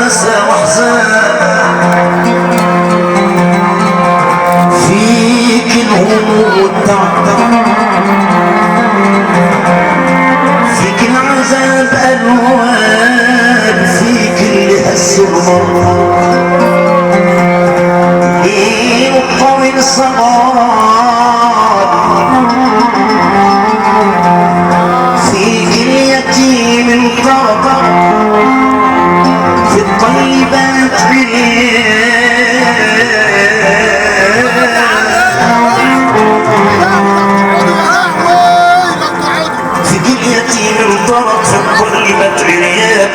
واسى واحزان فيك الهموم تعتق فيك العذاب الوان فيك اللي هز المرضى ليه الطويل صغار فيك اليتيم انطرد في الطيبات فيك اليتيم انطرد في الطيبات ريال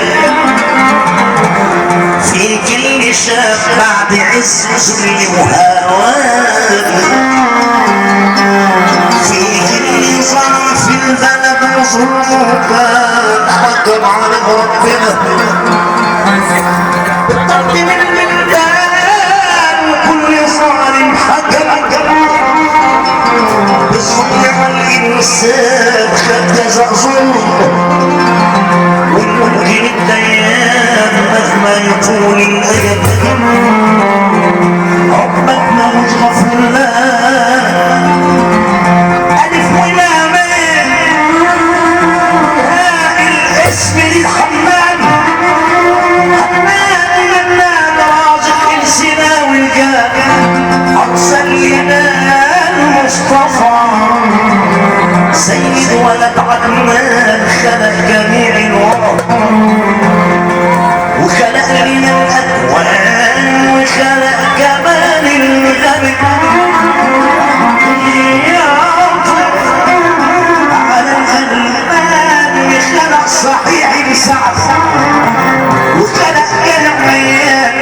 فيك اللي شاف بعد عز ظلم وهوان فيك اللي صار في الغلب وظلمك حكم على ربنا بالطرد من البلدان وكل ظالم حكم بالظلم على الانسان خد جزاء ظلم والممكن الديان مهما يطول الاجل عقبك ما مش غفلان الف ولام الاسم للحمام حمام منان رازق السنا والجاب اقصى الينان مصطفى سيد ولد عدنان خلق جميع الورى وخلق لنا الاكوان وخلق كمان الغرب على الغلبان وخلق صحيح لسعد وخلق كلميان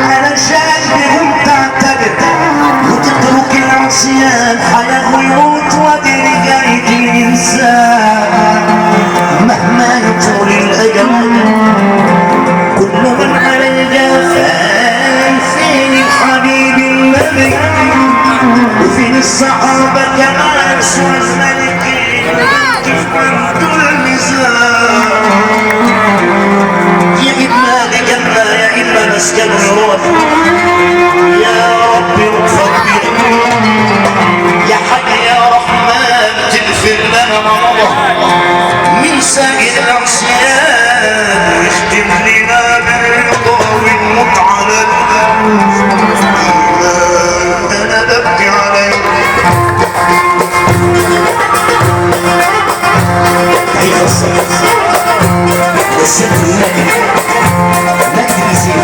علشان بهم تعتبر وتترك العصيان حياه ويموت ودي رجعت الانسان مهما يطول الاجل كل من على الجفان فين الحبيب النبي وفين الصحابه كمان سوى الملكين كيف كنتوا الميزان يا اما لجنه يا اما مسكن الروح يا رب اغفر يا حي يا رحمن تغفر لنا ما مضى من سائر العصيان واختم لنا بالرضا والموت على انا ببكي عليك كيف الصلاة والست المجد مجد بيسير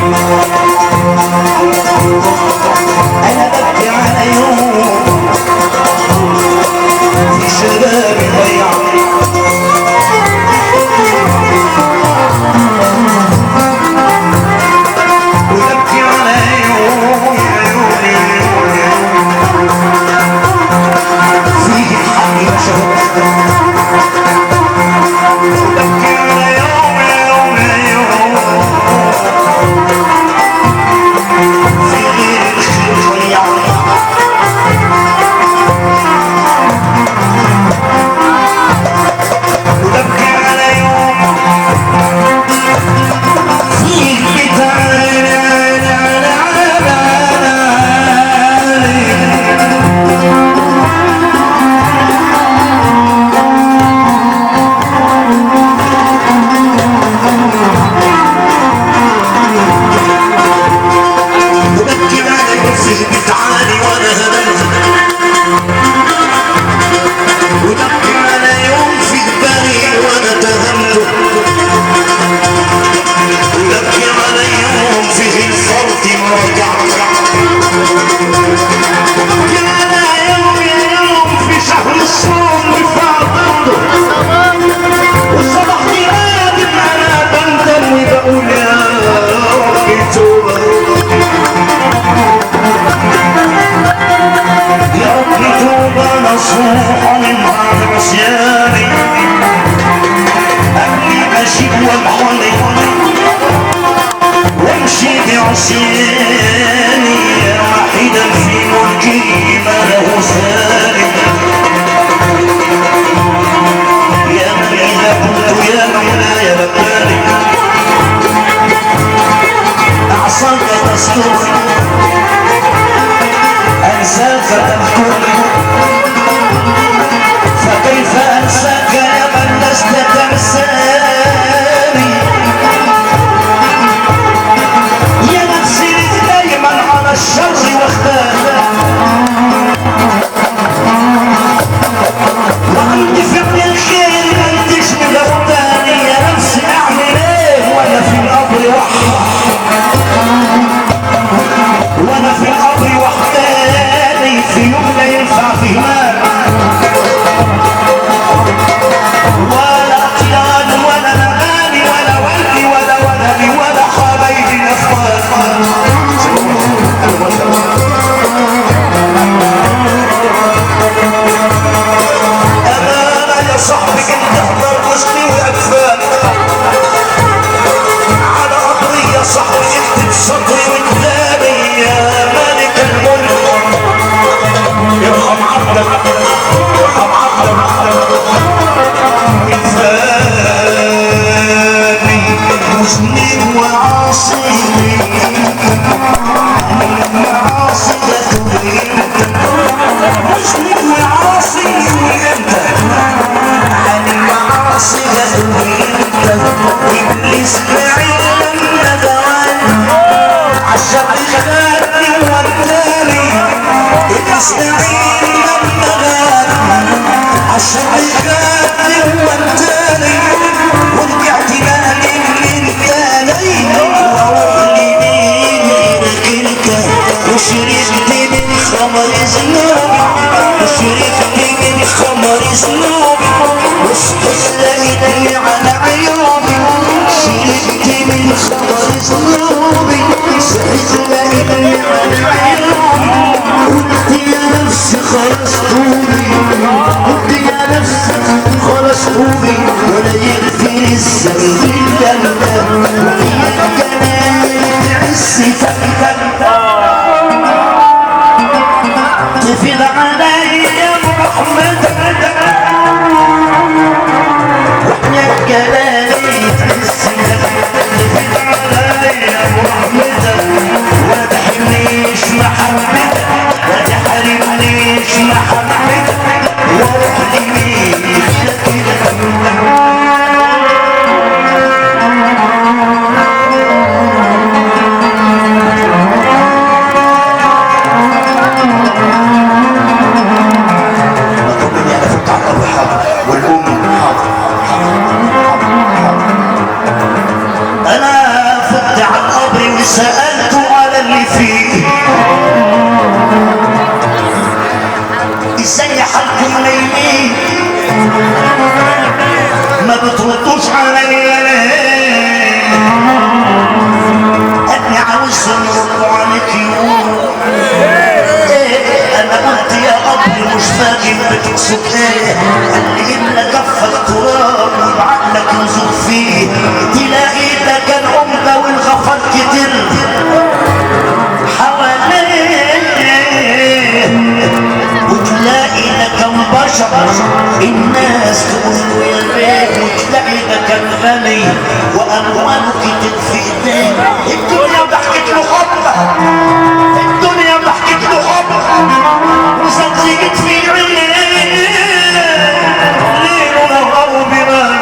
Thank you. ثاني وحيدا في ملكي ما له ثاني يا من إذا كنت يا مولاي بكاني أعصاك تستر أنساك تذكرني فكيف أنساك يا من لست تنساني يا نفسي دايما على الشر واختار وعندي فعل الخير ما انتش مغفاني يا نفسي اعمل ايه وانا في القبر وحدي وانا في القبر وحداني في يوم لا ينفع فيه مال ولا اطيان ولا نغاني ولا ولدي ولا ولدي ولا حبايبي الاخوان امانه يا صاحبي انت احضر وسطي واكفاني على قبري يا صاحبي اكتب صدري قدامي يا مالك الملك يرحم عبدك يرحم عبدك انساني مذنب وعاصي المعاصي تدري مذنب وعاصي انت عن المعاصي تدري ابليس بعيدا ندوان عالشر خدني وداني ابليس بعيدا ندوان عالشر خدني وداني ورجعت نادي من تاني واروح لمين رجلك وشربت من خمر ذنوبي وشربت من خمر ذنوبي واستسلمتني على عيوبي شربت من خمر ذنوبي استسلمتني على عيوبي قلت يا نفسي خلاص طوبي قلت يا نفسي خلاص طوبي ولا يغفر الذنب الا الله وهي الجمال تعز فكك تفيد عليا محمد واحنا الجلالي تحسنا تفيد عليا محمد ولا تحرمنيش محبتك لا تحرمنيش محبتك واروح لمين سألت على اللي فيه ازاي حالكم نايمين ما بتردوش عليا ليه اني عاوزهم يردوا عليك يوم انا قلت يا قبري مش فاهم بتقصد ايه قال لي ان كفك تراب وبعقلك نزول فيه تلاقي ده كان عمده والغفر كتير حواليه وتلاقي ده كان بشر الناس تقول له يا ريت وتلاقي ده كان غني وامواله كتير في ايديه الدنيا ضحكت له حبه الدنيا ضحكت له حبه وزلزلت في عينيه ليل ونهار بما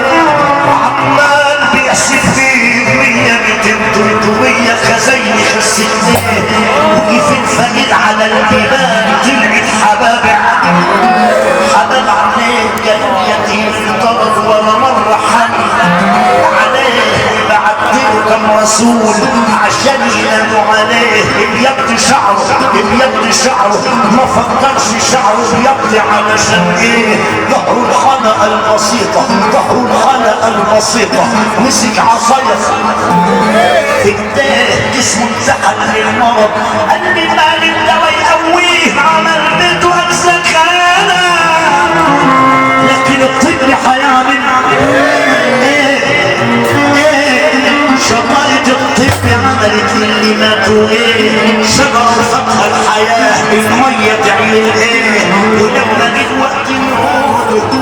عمال بيحسب فيه 100 200 300 خزين خست ليه وقف الفقير على البيبان طلعت حبابع حباب عليه كان يتيم طرد ولا مره حن عليه بعتله كم رسول عشان ينادوا عليه ابيض شعره ابيض شعره ما فكرش شعره ابيض علشان ايه ظهر الخنقه البسيطه ظهر الخنقه البسيطه مسك عصايه في ايديه جسمه انسحب للمرض قال لي مال الدواء يقويه عمل بيته اجزاء خانه لكن الطب هيعمل ايه شطاره الطب عمل قالت اللي ماتوا ايه شجر فقه الحياة المية تعمل ايه ولما جه وقت النهوض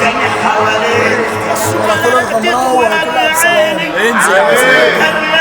كان حواليه الصورة الخضراء وهتبقى بسلام. انزل